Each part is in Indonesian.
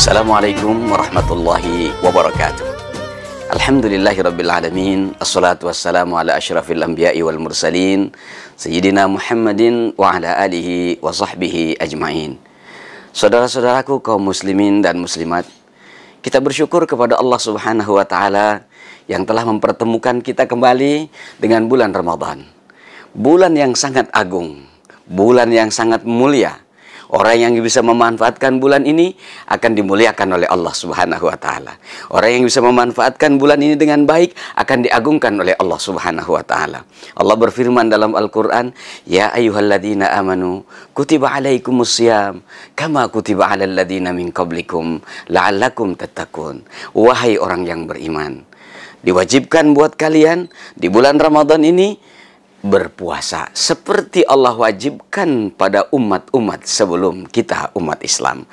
Assalamualaikum warahmatullahi wabarakatuh. Alhamdulillahirrabbilalamin. Assalatu wassalamu ala ashrafil anbiya'i wal mursalin Sayyidina Muhammadin wa ala alihi wa sahbihi ajma'in. Saudara-saudaraku kaum muslimin dan muslimat, kita bersyukur kepada Allah subhanahu wa ta'ala yang telah mempertemukan kita kembali dengan bulan Ramadan. Bulan yang sangat agung, bulan yang sangat mulia. Orang yang bisa memanfaatkan bulan ini akan dimuliakan oleh Allah subhanahu wa ta'ala. Orang yang bisa memanfaatkan bulan ini dengan baik akan diagungkan oleh Allah subhanahu wa ta'ala. Allah berfirman dalam Al-Quran, Ya ayyuhalladzina amanu, kutiba alaikumusiyam, kama kutiba alal ladzina min qablikum, la'allakum tattaqun. Wahai orang yang beriman, diwajibkan buat kalian di bulan Ramadan ini berpuasa seperti Allah wajibkan pada umat-umat sebelum kita umat Islam.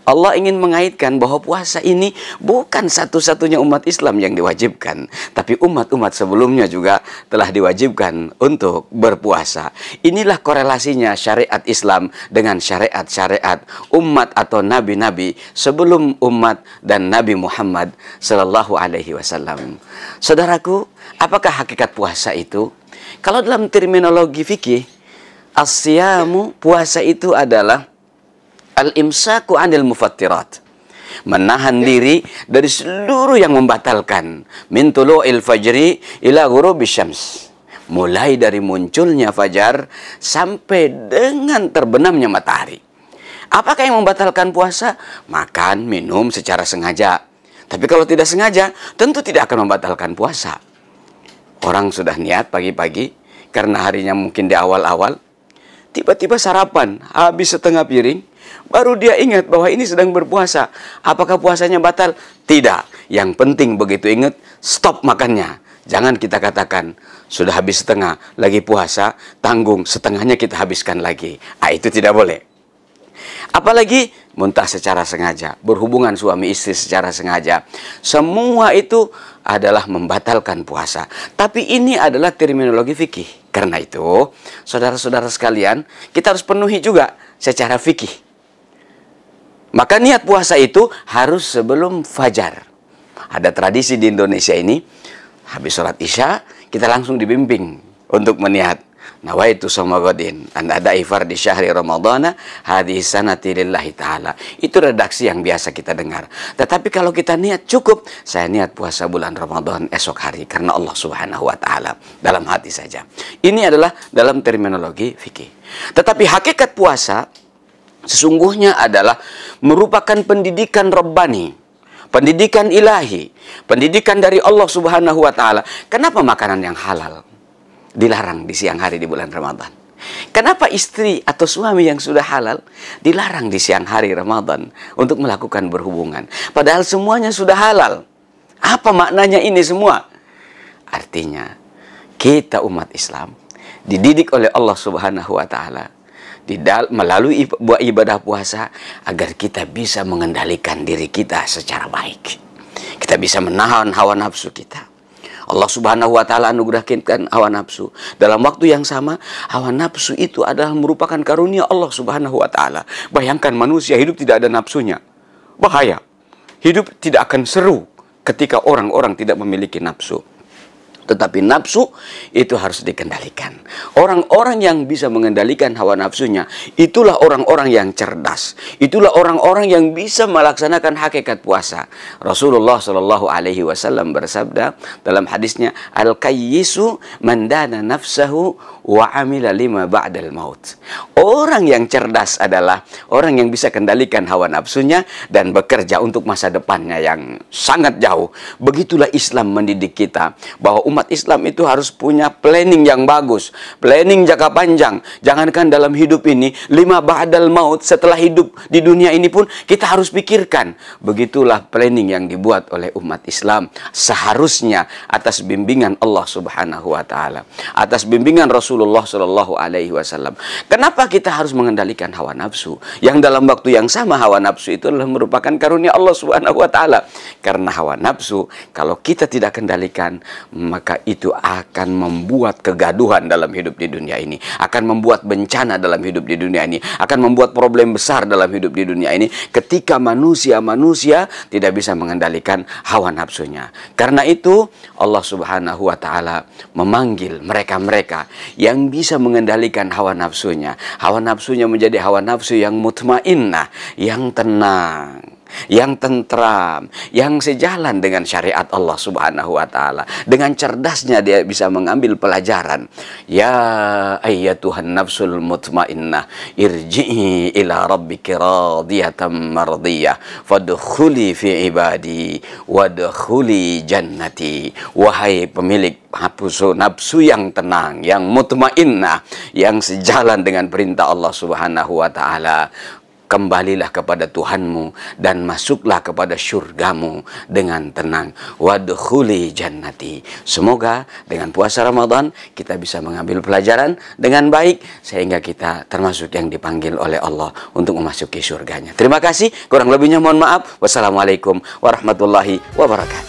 Allah ingin mengaitkan bahwa puasa ini bukan satu-satunya umat Islam yang diwajibkan, tapi umat-umat sebelumnya juga telah diwajibkan untuk berpuasa. Inilah korelasinya syariat Islam dengan syariat-syariat umat atau nabi-nabi sebelum umat dan Nabi Muhammad sallallahu alaihi wasallam. Saudaraku, apakah hakikat puasa itu? Kalau dalam terminologi fikih, as-siyamu, puasa itu adalah al-imsaku anil mufattirat, menahan diri dari seluruh yang membatalkan, min tulu'il fajri ila ghurubis syams, mulai dari munculnya fajar sampai dengan terbenamnya matahari. Apakah yang membatalkan puasa? Makan, minum secara sengaja. Tapi kalau tidak sengaja, tentu tidak akan membatalkan puasa. Orang sudah niat pagi-pagi, karena harinya mungkin di awal-awal, tiba-tiba sarapan, habis setengah piring, baru dia ingat bahwa ini sedang berpuasa. Apakah puasanya batal? Tidak. Yang penting begitu ingat, stop makannya. Jangan kita katakan, sudah habis setengah, lagi puasa, tanggung, setengahnya kita habiskan lagi. Itu tidak boleh. Apalagi muntah secara sengaja, berhubungan suami istri secara sengaja. Semua itu adalah membatalkan puasa. Tapi ini adalah terminologi fikih. Karena itu, saudara-saudara sekalian, kita harus penuhi juga secara fikih. Maka niat puasa itu harus sebelum fajar. Ada tradisi di Indonesia ini, habis sholat isya, kita langsung dibimbing untuk meniat. Nawaitu soma godin anda ada ifar di syahri ramadana hadis sanati lillahi ta'ala. Itu redaksi yang biasa kita dengar. Tetapi kalau kita niat cukup, saya niat puasa bulan Ramadan esok hari karena Allah subhanahu wa ta'ala, dalam hati saja. Ini adalah dalam terminologi fikih. Tetapi hakikat puasa sesungguhnya adalah merupakan pendidikan Rabbani, pendidikan ilahi, pendidikan dari Allah subhanahu wa ta'ala. Kenapa makanan yang halal dilarang di siang hari di bulan Ramadan? Kenapa istri atau suami yang sudah halal dilarang di siang hari Ramadan untuk melakukan berhubungan? Padahal semuanya sudah halal. Apa maknanya ini semua? Artinya, kita umat Islam dididik oleh Allah subhanahu wa ta'ala melalui ibadah puasa agar kita bisa mengendalikan diri kita secara baik. Kita bisa menahan hawa nafsu kita. Allah subhanahu wa ta'ala anugerahkan hawa nafsu. Dalam waktu yang sama, hawa nafsu itu adalah merupakan karunia Allah subhanahu wa ta'ala. Bayangkan manusia hidup tidak ada nafsunya. Bahaya. Hidup tidak akan seru ketika orang-orang tidak memiliki nafsu. Tetapi nafsu itu harus dikendalikan. Orang-orang yang bisa mengendalikan hawa nafsunya, itulah orang-orang yang cerdas. Itulah orang-orang yang bisa melaksanakan hakikat puasa. Rasulullah Shallallahu Alaihi Wasallam bersabda dalam hadisnya, Al-kayyisu man dana nafsahu wa amila lima ba'dal maut. Orang yang cerdas adalah orang yang bisa kendalikan hawa nafsunya dan bekerja untuk masa depannya yang sangat jauh. Begitulah Islam mendidik kita bahwa umat Islam itu harus punya planning yang bagus, planning jangka panjang. Jangankan dalam hidup ini, lima ba'dal maut, setelah hidup di dunia ini pun kita harus pikirkan. Begitulah planning yang dibuat oleh umat Islam seharusnya atas bimbingan Allah subhanahu wa ta'ala, atas bimbingan Rasulullah sallallahu alaihi wasallam. Kenapa kita harus mengendalikan hawa nafsu? Yang dalam waktu yang sama hawa nafsu itu adalah merupakan karunia Allah subhanahu wa ta'ala. Karena hawa nafsu, kalau kita tidak kendalikan, maka maka itu akan membuat kegaduhan dalam hidup di dunia ini, akan membuat bencana dalam hidup di dunia ini, akan membuat problem besar dalam hidup di dunia ini ketika manusia tidak bisa mengendalikan hawa nafsunya. Karena itu Allah Subhanahu wa taala memanggil mereka-mereka yang bisa mengendalikan hawa nafsunya. Hawa nafsunya menjadi hawa nafsu yang mutmainnah, yang tenang, yang tentram, yang sejalan dengan syariat Allah Subhanahu wa taala. Dengan cerdasnya dia bisa mengambil pelajaran. Ya ayyatuhan nafsul mutmainnah, irji'i ila rabbiki radiyatan mardiyah, fadkhuli fi ibadi wadkhuli jannati. Wahai pemilik nafsu yang tenang, yang mutmainnah, yang sejalan dengan perintah Allah Subhanahu wa taala, kembalilah kepada Tuhanmu dan masuklah kepada syurgamu dengan tenang. Wadkhuli jannati. Semoga dengan puasa Ramadan kita bisa mengambil pelajaran dengan baik sehingga kita termasuk yang dipanggil oleh Allah untuk memasuki syurganya. Terima kasih. Kurang lebihnya mohon maaf. Wassalamualaikum warahmatullahi wabarakatuh.